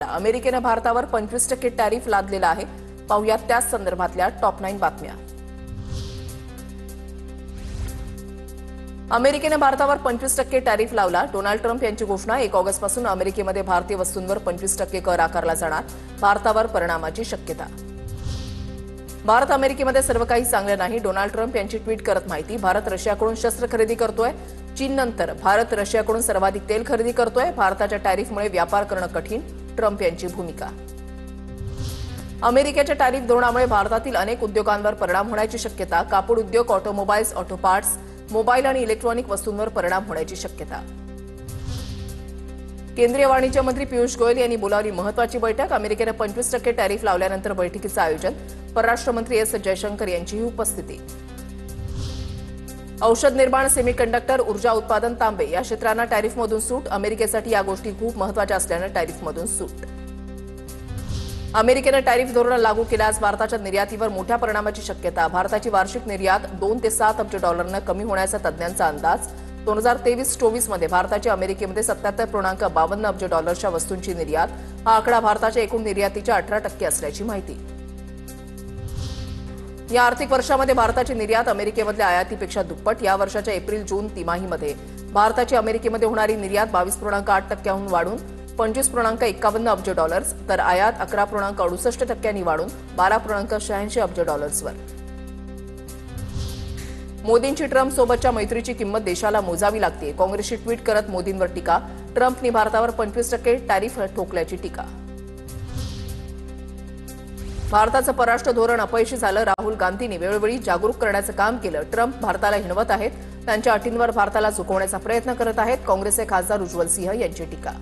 अमेरिकेने भारतावर 25% टॅरिफ लादलेला आहे। पाहूयात त्याच संदर्भातल्या टॉप 9 बातम्या। अमेरिकेने भारतावर 25% टॅरिफ लावला। डोनाल्ड ट्रम्प यांची घोषणा 1 ऑगस्टपासून अमेरिकेमध्ये भारतीय वस्तूंवर 25% कर आकारला जाणार। भारतावर परिणामाची शक्यता। भारत अमेरिकेमध्ये सर्व काही चांगले नाही। डोनाल्ड ट्रम्प यांची ट्विट करत माहिती। भारत रशियाकडून शस्त्र खरेदी करतोय। चीननंतर भारत रशियाकडून सर्वाधिक तेल खरेदी करतोय। भारताच्या टॅरिफमुळे व्यापार करणं कठीण। ट्रम्प यांची भूमिका। अमेरिकेच्या टॅरिफ धोरणामुळे भारतातील अनेक उद्योगांवर परिणाम होण्याची शक्यता। कापड उद्योग, ऑटोमोबाईल्स, ऑटो पार्ट्स, मोबाईल आणि इलेक्ट्रॉनिक वस्तूंवर परिणाम होण्याची शक्यता। केंद्रीय वाणिज्य मंत्री पियुष गोयल यांनी बोलावली महत्त्वाची बैठक। अमेरिकेने 25% टॅरिफ लावल्यानंतर बैठकीचं आयोजन। परराष्ट्र मंत्री एस जयशंकर यांचीही उपस्थिती। औषध निर्माण, सेमीकंडक्टर, ऊर्जा उत्पादन, तांबे या क्षेत्रांना टॅरिफमधून सूट। अमेरिकेसाठी या गोष्टी खूप महत्त्वाच्या असल्यानं टॅरिफमधून सूट। अमेरिकेने टॅरिफ धोरण लागू केल्यास भारताच्या निर्यातीवर मोठ्या परिणामाची शक्यता। भारताची वार्षिक निर्यात 2 ते 7 अब्ज डॉलरनं कमी होण्याचा तज्ज्ञांचा अंदाज। 2023-24 मध्ये भारताची अमेरिकेमध्ये 77.52 अब्ज डॉलर्सच्या वस्तूंची निर्यात। हा आकडा भारताच्या एकूण निर्यातीच्या 18% असल्याची माहिती। या आर्थिक वर्षामध्ये भारताची निर्यात अमेरिकेमधल्या आयातीपेक्षा दुप्पट। या वर्षाच्या एप्रिल-जून तिमाहीमध्ये भारताची अमेरिकेमध्ये होणारी निर्यात 22.8%हून वाढून 25.51 अब्ज डॉलर्स, तर आयात 11.68% वाढून 12.86 अब्ज डॉलर्सवर। मोदींची ट्रम्प सोबतच्या मैत्रीची किंमत देशाला मोजावी लागते। काँग्रेसची ट्विट करत मोदींवर टीका। ट्रम्पनी भारतावर 25% टॅरिफ ठोकल्याची टीका। भारताचं परराष्ट्र धोरण अपयशी झालं। राहुल गांधींनी वेळोवेळी जागरूक करण्याचं काम केलं। ट्रम्प भारताला हिणवत आहेत। त्यांच्या अटींवर भारताला झुकवण्याचा प्रयत्न करत आहेत। काँग्रेसचे खासदार उज्ज्वल सिंह यांची टीका।